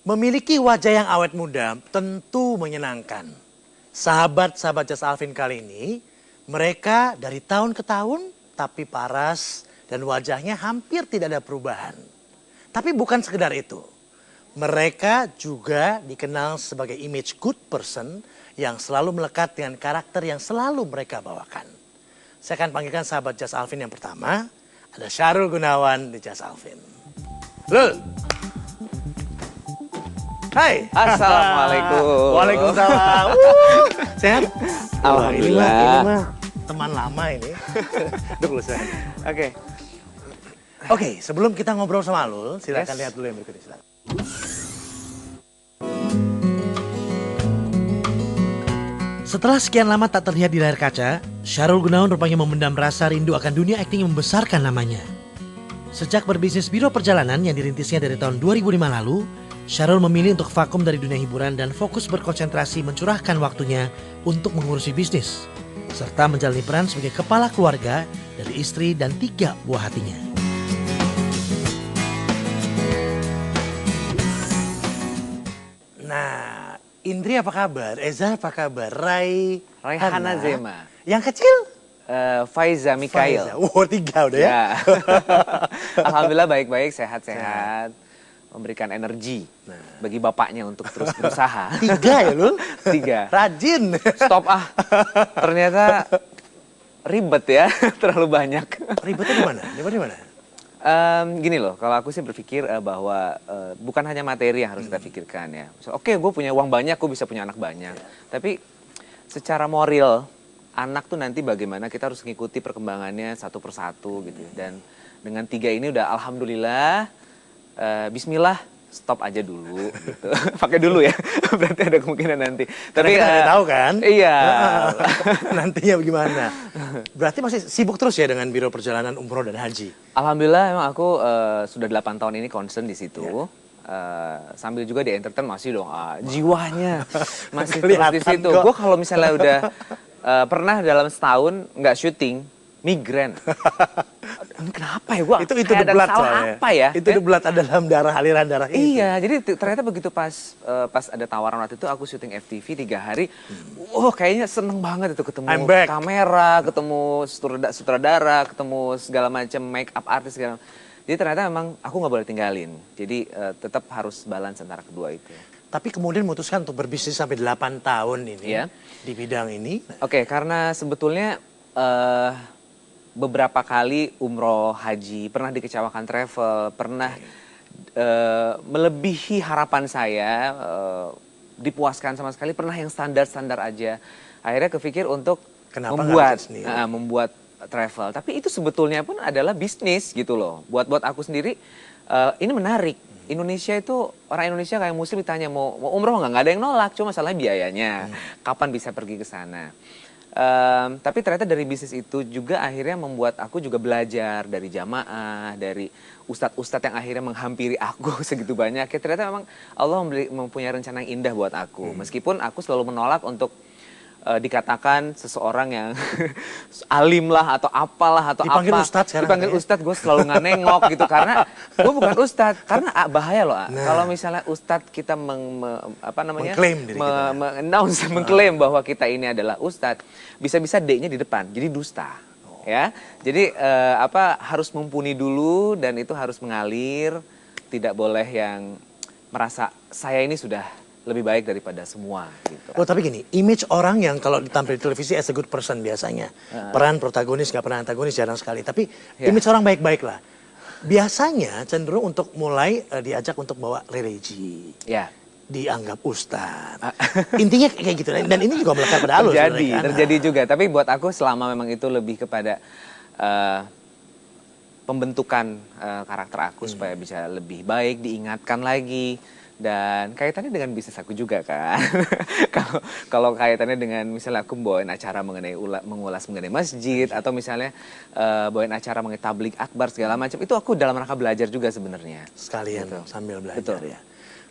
Memiliki wajah yang awet muda tentu menyenangkan. Sahabat-sahabat Jas Alvin kali ini, mereka dari tahun ke tahun tapi paras dan wajahnya hampir tidak ada perubahan. Tapi bukan sekedar itu. Mereka juga dikenal sebagai image good person yang selalu melekat dengan karakter yang selalu mereka bawakan. Saya akan panggilkan sahabat Jas Alvin yang pertama, ada Syahrul Gunawan di Jas Alvin. Lul. Hai. Assalamualaikum. Waalaikumsalam. Sehat? Alhamdulillah. Ini mah teman lama ini. Duduk lu sehat. Oke, sebelum kita ngobrol sama Lul, silakan lihat dulu yang berikut ini. Silakan. Setelah sekian lama tak terlihat di layar kaca, Syahrul Gunawan rupanya memendam rasa rindu akan dunia akting yang membesarkan namanya. Sejak berbisnis biro perjalanan yang dirintisnya dari tahun 2005 lalu, Syahrul memilih untuk vakum dari dunia hiburan dan fokus berkonsentrasi mencurahkan waktunya untuk mengurusi bisnis, serta menjalani peran sebagai kepala keluarga dari istri dan 3 buah hatinya. Nah, Indri apa kabar? Eza apa kabar? Raihana Zema. Yang kecil? Faiza Mikail. Oh, 3 udah ya? Alhamdulillah baik-baik, sehat-sehat. Memberikan energi bagi bapaknya untuk terus berusaha. 3 ya, Lul? 3. Rajin. Stop ah. Ternyata ribet ya, terlalu banyak. Ribetnya di mana? Ribet di mana? Gini loh, kalau aku sih berpikir bahwa bukan hanya materi yang harus kita pikirkan ya. Oke, gue punya uang banyak, gue bisa punya anak banyak. Tapi secara moral, anak tuh nanti bagaimana kita harus mengikuti perkembangannya satu persatu gitu. Dan dengan 3 ini udah alhamdulillah, bismillah, stop aja dulu gitu. Pakai dulu ya, berarti ada kemungkinan nanti. Tapi kita nggak tahu kan? Iya. Nantinya bagaimana? Berarti masih sibuk terus ya dengan biro perjalanan umroh dan haji? Alhamdulillah emang aku sudah 8 tahun ini concern di situ. Sambil juga di entertain masih dong, jiwanya masih terus di situ. Gue kalau misalnya udah pernah dalam setahun nggak syuting, migrain. Kenapa ya gue? Itu the blood soalnya. Apa ya? Itu the blood dalam darah, aliran darah itu. Iya, jadi ternyata begitu pas ada tawaran waktu itu aku syuting FTV 3 hari. Wah, kayaknya seneng banget itu ketemu kamera, ketemu sutradara, ketemu segala macam make up artis segala. Jadi ternyata memang aku nggak boleh tinggalin. Jadi tetap harus balance antara kedua itu. Tapi kemudian memutuskan untuk berbisnis sampai 8 tahun ini di bidang ini. Oke, karena sebetulnya beberapa kali umroh, haji, pernah dikecewakan travel, pernah melebihi harapan saya, dipuaskan sama sekali, pernah yang standar-standar aja. Akhirnya kepikir untuk membuat travel. Tapi itu sebetulnya pun adalah bisnis gitu loh. Buat aku sendiri, ini menarik. Indonesia itu, orang Indonesia kayak muslim ditanya mau umroh nggak ada yang nolak, cuma masalahnya biayanya. Kapan bisa pergi ke sana? Tapi ternyata dari bisnis itu juga akhirnya membuat aku juga belajar dari jamaah, dari ustadz-ustadz yang akhirnya menghampiri aku segitu banyak. Ya, ternyata memang Allah mempunyai rencana yang indah buat aku. Meskipun aku selalu menolak untuk dikatakan seseorang yang alim lah atau apalah atau dipanggil apa. Ustadz sekarang. Dipanggil ustadz, gue selalu nggak nengok gitu karena gue bukan ustadz. Karena bahaya loh. Kalau misalnya ustadz kita mengklaim diri kita. mengklaim bahwa kita ini adalah ustadz, bisa-bisa D-nya di depan, jadi dusta. Ya, jadi harus mumpuni dulu dan itu harus mengalir, tidak boleh yang merasa saya ini sudah lebih baik daripada semua gitu. Oh, tapi gini, image orang yang kalau ditampil di televisi as a good person biasanya. Peran protagonis, gak pernah antagonis jarang sekali. Tapi image orang baik-baik lah. Biasanya cenderung untuk mulai diajak untuk bawa religi. Ya. Dianggap ustadz. Intinya kayak gitu. Dan ini juga melekat pada Alul. Terjadi juga. Tapi buat aku selama memang itu lebih kepada pembentukan karakter aku supaya bisa lebih baik, diingatkan lagi. Dan kaitannya dengan bisnis aku juga kan. Kalau kaitannya dengan misalnya aku bawain acara mengulas mengenai masjid atau misalnya bawain acara mengenai tablik akbar segala macam, itu aku dalam rangka belajar juga sebenarnya. Sekalian sambil belajar ya.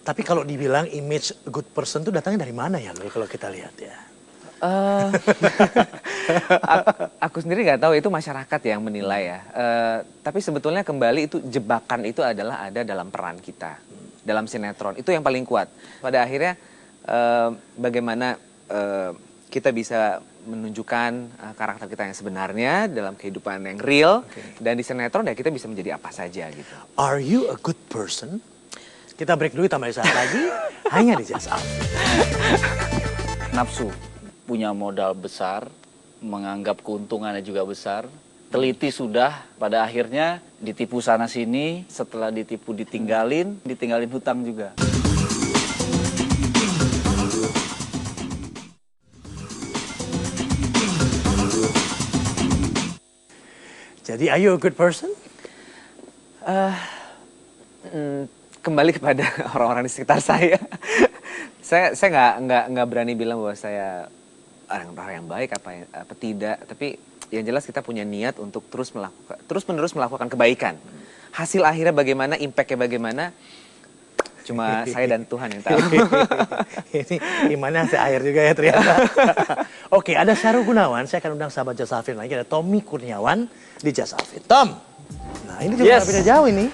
Tapi kalau dibilang image good person itu datangnya dari mana ya Lul, kalau kita lihat ya? Aku sendiri nggak tahu, itu masyarakat yang menilai ya. Tapi sebetulnya kembali itu jebakan itu adalah ada dalam peran kita. dalam sinetron. Itu yang paling kuat. Pada akhirnya bagaimana kita bisa menunjukkan karakter kita yang sebenarnya dalam kehidupan yang real. Dan di sinetron ya kita bisa menjadi apa saja gitu. Are you a good person? Kita break dulu, tambah saat lagi hanya di Just Alvin. Nafsu, punya modal besar, menganggap keuntungannya juga besar, teliti sudah, pada akhirnya ditipu sana sini, setelah ditipu ditinggalin hutang juga. Jadi, are you a good person? Kembali kepada orang-orang di sekitar saya. saya nggak berani bilang bahwa saya orang yang baik apa tidak, tapi yang jelas kita punya niat untuk terus menerus melakukan kebaikan. Hasil akhirnya bagaimana, impact-nya bagaimana, cuma saya dan Tuhan yang tahu. Ini imannya hasil akhir juga ya ternyata. Oke, ada Syahrul Gunawan, saya akan undang sahabat Just Alvin lagi, ada Tommy Kurniawan di Just Alvin. Tom! Nah ini juga nggak beda jauh ini.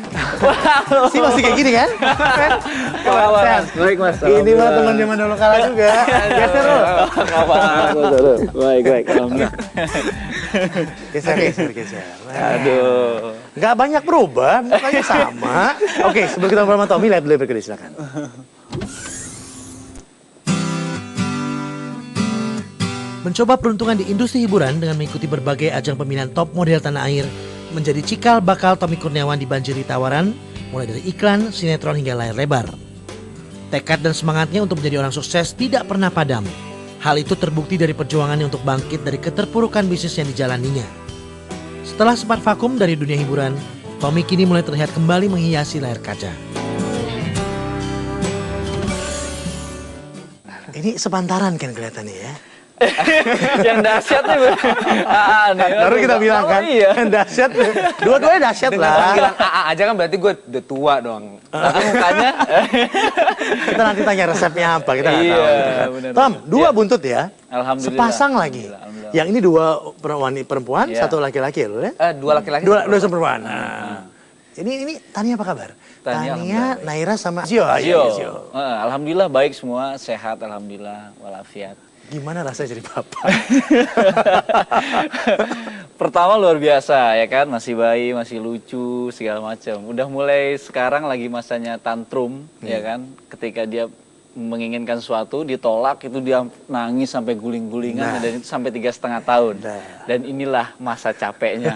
Sih masih kayak gini kan? Baik mas. Ini mah teman zaman dulu kala juga. Geser lo. Baik. Alhamdulillah. Geser. Aduh. Nggak banyak berubah, mukanya sama. Oke, sebelum kita ngobrol sama Tommy, lihat dulu berikut ini, silakan. Mencoba peruntungan di industri hiburan dengan mengikuti berbagai ajang pemilihan top model tanah air menjadi cikal bakal Tommy Kurniawan dibanjiri tawaran mulai dari iklan, sinetron hingga layar lebar. Tekad dan semangatnya untuk menjadi orang sukses tidak pernah padam. Hal itu terbukti dari perjuangannya untuk bangkit dari keterpurukan bisnis yang dijalaninya. Setelah sempat vakum dari dunia hiburan, Tommy kini mulai terlihat kembali menghiasi layar kaca. Ini sepantaran kan kelihatannya ya. Yang dahsyat nih. Baru kita bilang kan, yang dahsyat. Dua-duanya dahsyat Dengan lah. panggilan AA aja kan berarti gue udah tua dong. Tapi mukanya. Kita nanti tanya resepnya apa, kita nggak tahu. Gitu kan. Benar. Tom, dua buntut ya. Alhamdulillah. Sepasang lagi. Alhamdulillah. Yang ini dua perempuan, Iya. satu laki-laki ya lo ya? Dua laki-laki. Dua perempuan. Nah. Ini Tania apa kabar? Tania, Tania, Naira sama Zio. Zio. Alhamdulillah baik semua, sehat alhamdulillah, walafiat. Gimana rasanya jadi bapak? Pertama luar biasa ya kan, masih bayi, masih lucu segala macam. Udah mulai sekarang lagi masanya tantrum ya kan, ketika dia menginginkan sesuatu ditolak itu dia nangis sampai guling-gulingan dan itu sampai 3,5 tahun. Dan inilah masa capeknya.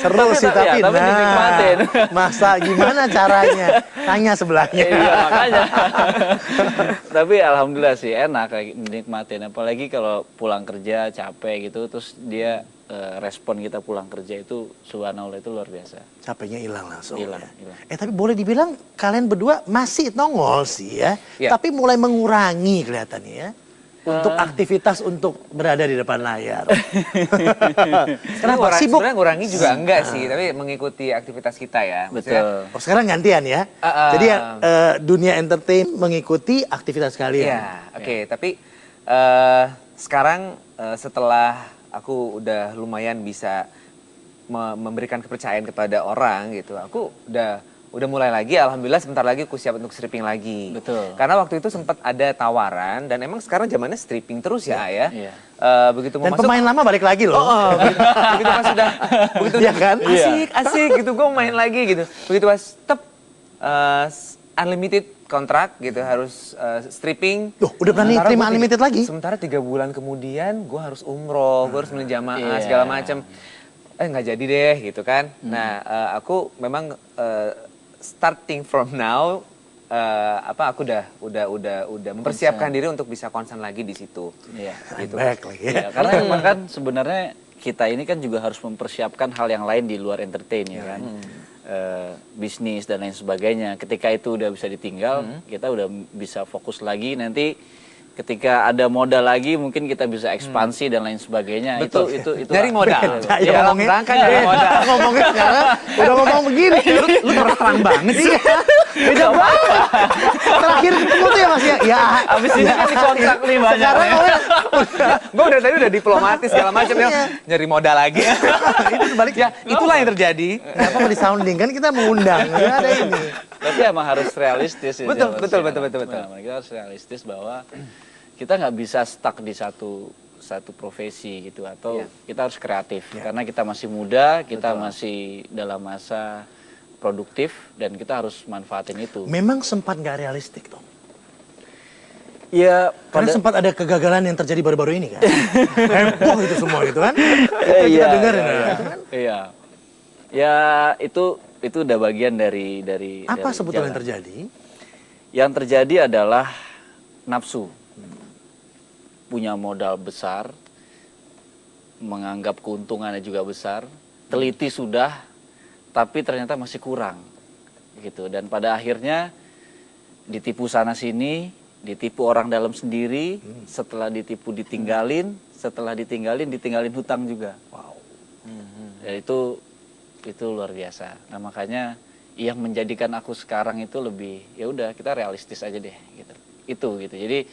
Seru sih tapi dinikmatin. Masa gimana caranya? Tanya sebelahnya. Iya makanya. Tapi alhamdulillah sih enak kayak dinikmatin. Apalagi kalau pulang kerja capek gitu, terus dia respon kita pulang kerja itu subhanallah itu luar biasa. Capeknya hilang langsung. Hilang. Tapi boleh dibilang kalian berdua masih nongol sih ya. Ya. Tapi mulai mengurangi kelihatannya ya. Untuk aktivitas untuk berada di depan layar. Kenapa sibuk? Sebenarnya ngurangi juga enggak sih, tapi mengikuti aktivitas kita ya. Betul. Oh sekarang gantian ya. Jadi dunia entertain mengikuti aktivitas kalian. Iya, oke. Tapi sekarang setelah aku udah lumayan bisa memberikan kepercayaan kepada orang gitu, aku udah mulai lagi, alhamdulillah sebentar lagi aku siap untuk stripping lagi. Betul. Karena waktu itu sempat ada tawaran dan emang sekarang zamannya stripping terus ya. Iya. Begitu mau Dan masuk, pemain lama balik lagi loh. begitu pas sudah, begitu Iya kan? asik gitu, gue main lagi gitu. Begitu pas unlimited kontrak gitu, harus stripping. Loh, udah berani Sementara terima gua unlimited lagi? Sementara 3 bulan kemudian gue harus umroh, gue harus beli jamaah Iya. segala macam. Nggak jadi deh gitu kan. Nah, aku memang starting from now aku udah mempersiapkan diri untuk bisa konsen lagi di situ. Iya. Gitu. Back lagi ya. Ya, karena memang kan sebenarnya kita ini kan juga harus mempersiapkan hal yang lain di luar entertain ya kan. Bisnis dan lain sebagainya. Ketika itu udah bisa ditinggal, kita udah bisa fokus lagi nanti ketika ada modal lagi mungkin kita bisa ekspansi dan lain sebagainya. Betul. Itu Dari modal. Beda, Ya, dalam ngomongnya. rangka dari modal. Ngomongnya sekarang udah ngomong begini. Lu terang banget sih. Beda banget. Terakhir ketemu tuh ya Mas ya. Ya. Abis ini kan dikontrak nih banyak. Sekarang Gue udah tadi udah diplomatis segala macam ya. Nyari modal lagi. itu balik Ya, itulah yang terjadi. Kenapa mau disounding kan kita mengundang, ya ada ini. Tapi emang harus realistis ya. Betul, Mas, betul, ya. betul, betul, betul. Nah, kita harus realistis bahwa kita nggak bisa stuck di satu profesi gitu, atau kita harus kreatif karena kita masih muda, kita masih dalam masa produktif dan kita harus manfaatin itu. Memang sempat nggak realistik Tom. Ya, Karena sempat ada kegagalan yang terjadi baru-baru ini kan. Heboh itu semua gitu kan. Kita dengar iya, itu kan. Iya. Ya itu udah bagian dari Apa dari sebetulnya yang jalan. terjadi? Yang terjadi adalah nafsu. Punya modal besar, menganggap keuntungannya juga besar, teliti sudah, tapi ternyata masih kurang. Gitu. Dan pada akhirnya ditipu sana sini, ditipu orang dalam sendiri, setelah ditipu ditinggalin, setelah ditinggalin hutang juga. Wow. Dan itu luar biasa. Nah, makanya yang menjadikan aku sekarang itu lebih, ya udah kita realistis aja deh gitu. Itu gitu. Jadi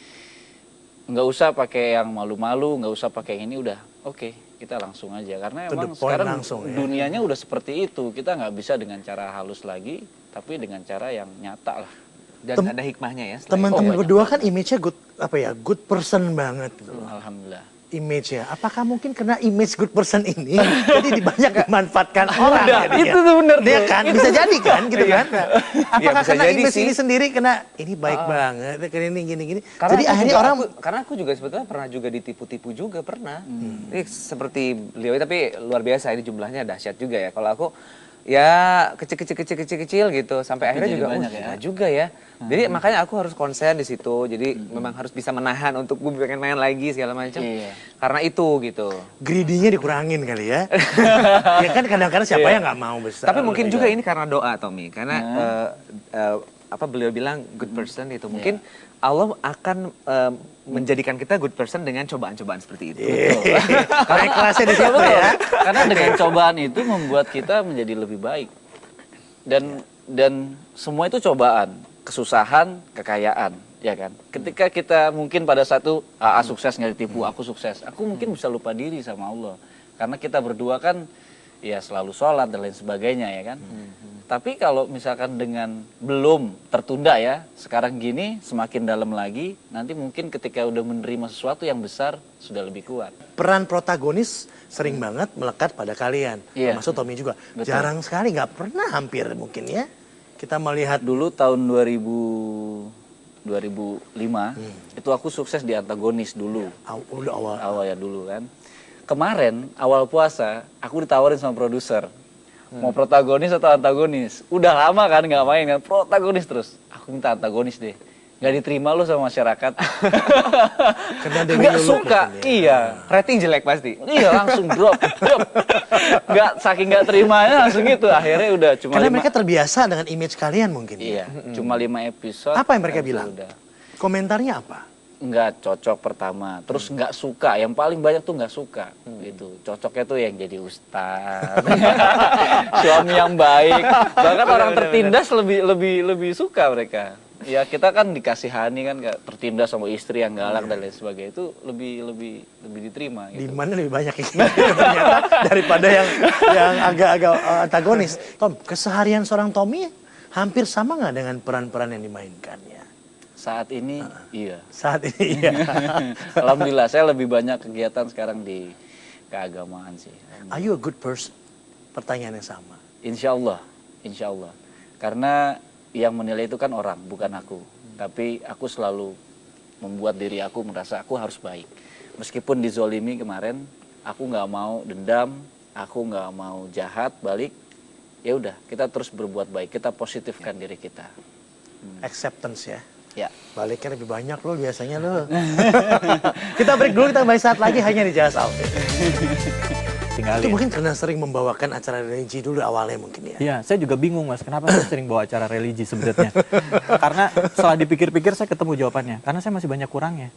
nggak usah pakai yang malu-malu, nggak usah pakai yang ini, udah oke, kita langsung aja. Karena To the emang point sekarang langsung, ya. dunianya udah seperti itu. Kita nggak bisa dengan cara halus lagi, tapi dengan cara yang nyata lah. Dan ada hikmahnya ya. Teman-teman berdua kan image-nya good person banget gitu loh. Alhamdulillah. Image-nya. Apakah mungkin karena image good person ini jadi banyak dimanfaatkan orang jadinya? itu tuh bener Dia tuh. kan bisa jadi kan gitu kan. Apakah bisa karena jadi image sih. ini sendiri kena ini baik banget, karena ini gini-gini. Karena Jadi aku akhirnya juga- orang karena aku juga sebetulnya pernah juga ditipu-tipu juga pernah. Ini seperti beliau tapi luar biasa, ini jumlahnya dahsyat juga ya. Kalau aku ya kecil gitu sampai akhirnya jadi juga banyak gila ya. juga ya. Jadi makanya aku harus konsen di situ. Jadi memang harus bisa menahan untuk gue pengen main lagi segala macam. Iya. Karena itu gitu. greedy-nya dikurangin kali ya. Ya kan kadang-kadang siapa yang nggak mau besar. Tapi mungkin juga ini karena doa Tommy, karena apa beliau bilang good person itu mungkin Allah akan menjadikan kita good person dengan cobaan-cobaan seperti itu. Karena kelasnya di situ ya. Karena dengan cobaan itu membuat kita menjadi lebih baik. Dan semua itu cobaan, kesusahan, kekayaan, ya kan. Ketika kita mungkin pada satu sukses nggak ditipu, aku sukses, aku mungkin bisa lupa diri sama Allah. Karena kita berdua kan ya selalu sholat dan lain sebagainya, ya kan. Tapi kalau misalkan dengan belum tertunda ya, sekarang gini semakin dalam lagi, nanti mungkin ketika udah menerima sesuatu yang besar sudah lebih kuat. Peran protagonis sering banget melekat pada kalian. Iya. Termasuk Tommy juga. Betul. Jarang sekali, nggak pernah hampir mungkin ya. Kita melihat Dulu tahun 2005 itu aku sukses di antagonis dulu. udah awal. Awal ya dulu kan. Kemarin awal puasa aku ditawarin sama produser. Mau protagonis atau antagonis? Udah lama kan nggak main kan, protagonis terus. Aku minta antagonis deh. Nggak diterima lu sama masyarakat. Karena Dewi Nggak Lulu suka. mungkin ya. Iya. Rating jelek pasti. Iya langsung drop. Nggak, saking nggak terimanya langsung gitu. Akhirnya udah cuma Karena 5. mereka terbiasa dengan image kalian mungkin. Iya, cuma 5 episode. Apa yang mereka habis itu bilang? Udah. Komentarnya apa? Nggak cocok pertama, terus nggak suka, yang paling banyak tuh nggak suka gitu. Cocoknya tuh yang jadi ustaz, suami yang baik, bahkan orang tertindas lebih suka mereka. Ya kita kan dikasihani kan, nggak tertindas sama istri yang galak dan lain sebagainya, itu lebih diterima Di gitu. mana lebih banyak ternyata daripada yang agak-agak antagonis. Tom, keseharian seorang Tommy hampir sama nggak dengan peran-peran yang dimainkannya? Saat ini iya. Saat ini iya. Alhamdulillah saya lebih banyak kegiatan sekarang di keagamaan sih. Are you a good person? Pertanyaan yang sama. Insya Allah. Karena yang menilai itu kan orang, bukan aku. Tapi aku selalu membuat diri aku merasa aku harus baik. Meskipun dizolimi kemarin, aku nggak mau dendam, aku nggak mau jahat balik. Ya udah, kita terus berbuat baik, kita positifkan diri kita. Acceptance ya. Ya. Baliknya lebih banyak loh biasanya loh. Kita break dulu, kita kembali saat lagi hanya di Just Outfit. Itu mungkin karena sering membawakan acara religi dulu awalnya mungkin ya. Iya, saya juga bingung Mas, kenapa saya sering bawa acara religi sebenarnya. Karena setelah dipikir-pikir saya ketemu jawabannya, karena saya masih banyak kurangnya.